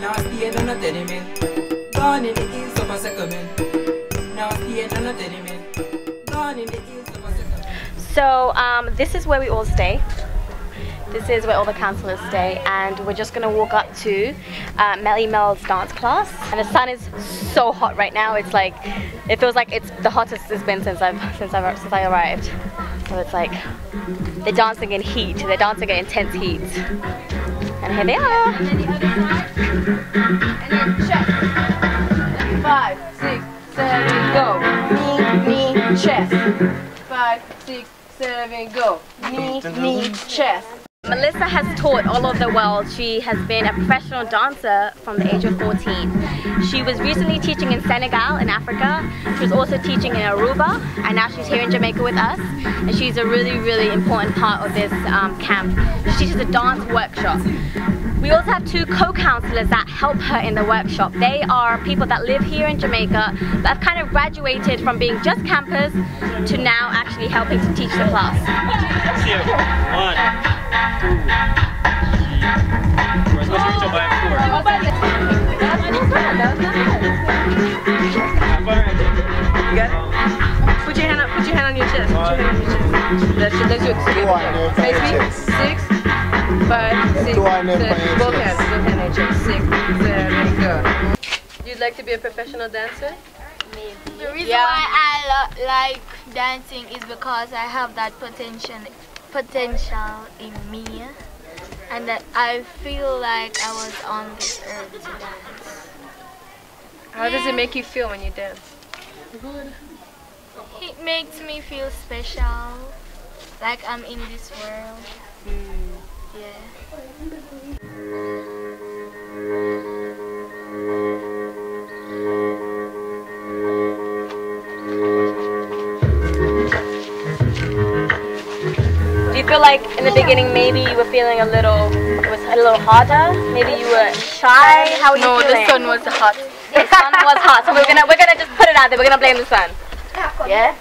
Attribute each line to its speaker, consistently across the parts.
Speaker 1: Now stay and not tell me. Gone in the hills of a settlement. Now stay and not tell me. Gone in the hills of a settlement.
Speaker 2: So this is where we all stay. This is where all the counselors stay, and we're just gonna walk up to Melly Mel's dance class. And the sun is so hot right now. It's like, it feels like it's the hottest it's been since I arrived. So it's like they're dancing in heat. They're dancing in intense heat. And here they are.
Speaker 3: And then the other side, and then chest. 5, 6, 7, go. Knee, chest. 5, 6, 7, go. Knee, chest.
Speaker 2: Melissa has taught all over the world. She has been a professional dancer from the age of 14. She was recently teaching in Senegal in Africa. She was also teaching in Aruba, and now she's here in Jamaica with us. And she's a really, really important part of this camp. She teaches a dance workshop. We also have 2 co-counselors that help her in the workshop. They are people that live here in Jamaica that have kind of graduated from being just campers to now actually helping to teach the class.
Speaker 4: 2, 1, 2, 3. We're supposed to reach by 4.
Speaker 3: You got it? Put your hand up. Put your hand on your chest. Put your hand on your chest. Let's do it. Face me. 6, 5, 6, 7. Both hands on your chest. 6, 7, go. You'd like to be a professional dancer?
Speaker 5: Maybe. The reason why I like dancing is because I have that potential in me, and that I feel like I was on this earth to dance.
Speaker 3: How does it make you feel when you dance?
Speaker 5: Good. It makes me feel special, like I'm in this world. Yeah.
Speaker 2: Do you feel like in the beginning maybe you were feeling it was a little harder? Maybe you were shy? How were you feeling?
Speaker 3: No, the sun was hot.
Speaker 2: The sun was hot, so we're gonna just put it out there. We're gonna blame the sun. Yeah?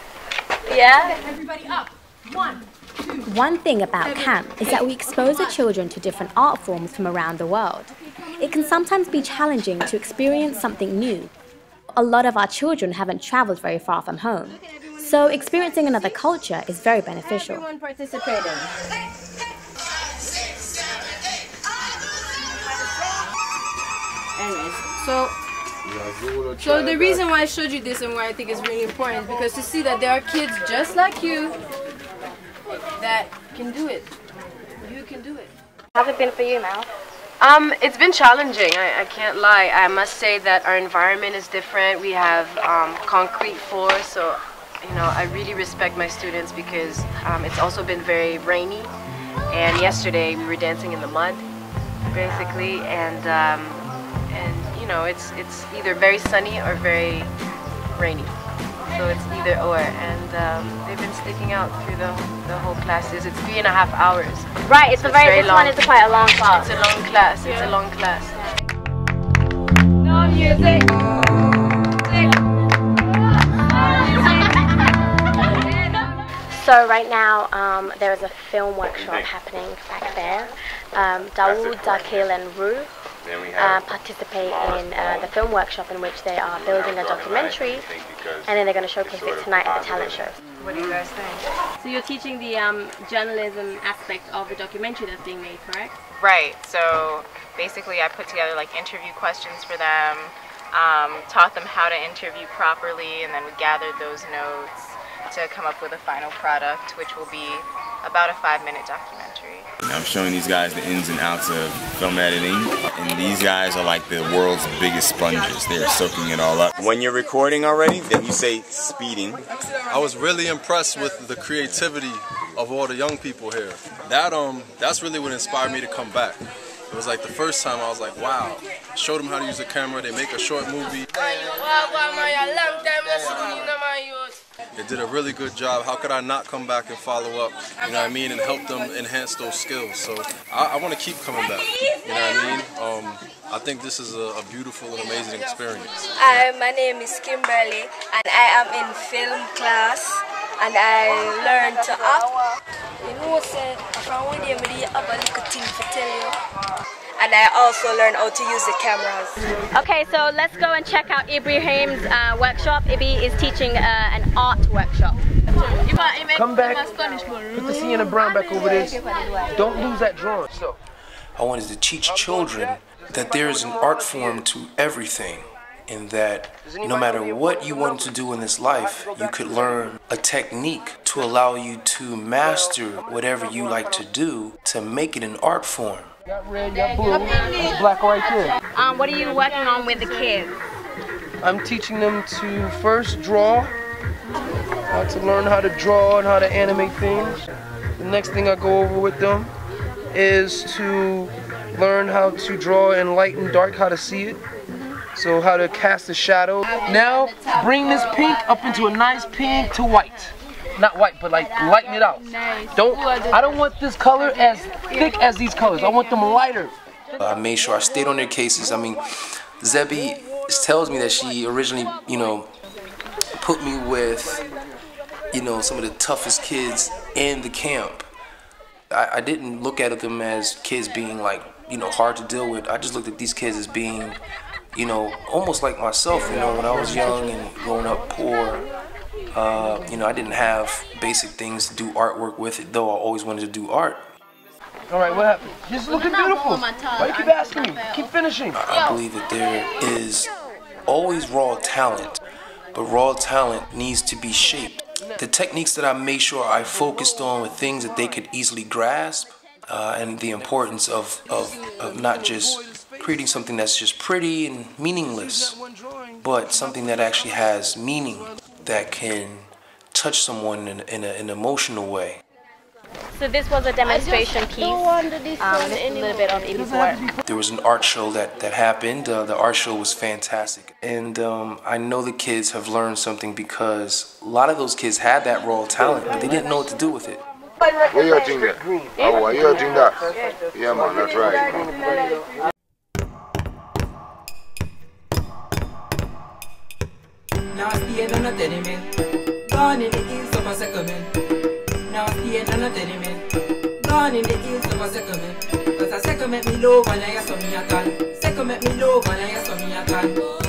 Speaker 2: Yeah?
Speaker 3: Everybody up. 1, 2.
Speaker 6: One thing about camp is that we expose the children to different art forms from around the world. It can sometimes be challenging to experience something new. A lot of our children haven't traveled very far from home, so experiencing another culture is very beneficial.
Speaker 3: Everyone participating. Anyways, so the reason why I showed you this and why I think it's really important is because to see that there are kids just like you that can do it. You can do it.
Speaker 2: How's it been for you, Mel?
Speaker 7: It's been challenging, I can't lie. I must say that our environment is different. We have concrete floors, so you know, I really respect my students because it's also been very rainy. And yesterday we were dancing in the mud, basically, and you know, it's either very sunny or very rainy. So it's either or, and they've been sticking out through the whole classes. It's 3.5 hours.
Speaker 2: Right, it's
Speaker 7: so
Speaker 2: a very long. This one is quite a long class.
Speaker 7: It's a long class. It's a long class.
Speaker 3: No music.
Speaker 2: So right now there is a film workshop happening back there. Dawood, Dakil and Rue participate in the film workshop in which they are building a documentary, and then they're going to showcase it tonight at the talent show.
Speaker 7: What do you guys think?
Speaker 2: So you're teaching the journalism aspect of the documentary that's being made, correct?
Speaker 8: Right, so basically I put together like interview questions for them, taught them how to interview properly, and then we gathered those notes to come up with a final product, which will be about a 5-minute documentary.
Speaker 9: I'm showing these guys the ins and outs of film editing, and these guys are like the world's biggest sponges. They're soaking it all up. When you're recording already, then you say speeding.
Speaker 10: I was really impressed with the creativity of all the young people here. That's really what inspired me to come back. It was like the first time I was like, wow. Showed them how to use a camera, they make a short movie. They did a really good job. How could I not come back and follow up, you know what I mean, and help them enhance those skills? So I want to keep coming back, you know what I mean? I think this is a beautiful and amazing experience.
Speaker 11: My name is Kimberly, and I am in film class, and I learned to act. You know, from when you have a little thing to tell you. and I also learn how to use the cameras.
Speaker 2: Okay, so let's go and check out Ibrahim's workshop. Ibi is teaching an art workshop.
Speaker 12: Come back, put the C and the brown back over this. Don't lose that drawing. So, I wanted to teach children that there is an art form to everything, and that no matter what you want to do in this life, you could learn a technique to allow you to master whatever you like to do to make it an art form. Got red, got blue, that's black right there.
Speaker 2: What are you working on with the kids?
Speaker 12: I'm teaching them to first draw, how to learn how to draw and how to animate things. The next thing I go over with them is to learn how to draw in light and dark, how to see it. So how to cast a shadow. Now bring this pink up into a nice pink to white. Not white, but like lighten it out. I don't want this color as thick as these colors. I want them lighter. I made sure I stayed on their cases. I mean, Zebi tells me that she originally, put me with, some of the toughest kids in the camp. I didn't look at them as kids being like, hard to deal with. I just looked at these kids as being, almost like myself, when I was young and growing up poor. I didn't have basic things to do artwork with it, though I always wanted to do art. All right, what happened? Just looking beautiful. Why you keep asking me? Keep finishing. I believe that there is always raw talent, but raw talent needs to be shaped. The techniques that I made sure I focused on were things that they could easily grasp, and the importance of not just creating something that's just pretty and meaningless, but something that actually has meaning, that can touch someone in an emotional way.
Speaker 2: So this was a demonstration piece, a little bit of Ibi's work.
Speaker 12: There was an art show that happened. The art show was fantastic. And I know the kids have learned something, because a lot of those kids had that raw talent, but they didn't know what to do with it.
Speaker 13: What are you doing there? Oh, are you doing that? Yeah, man, that's right.
Speaker 1: Now stay on the tenement. Gone in the hills of a second. Now stay on the tenement. Gone in the hills of a second. Cause a second make me love and I saw me a can. Second make me love and I saw me a can.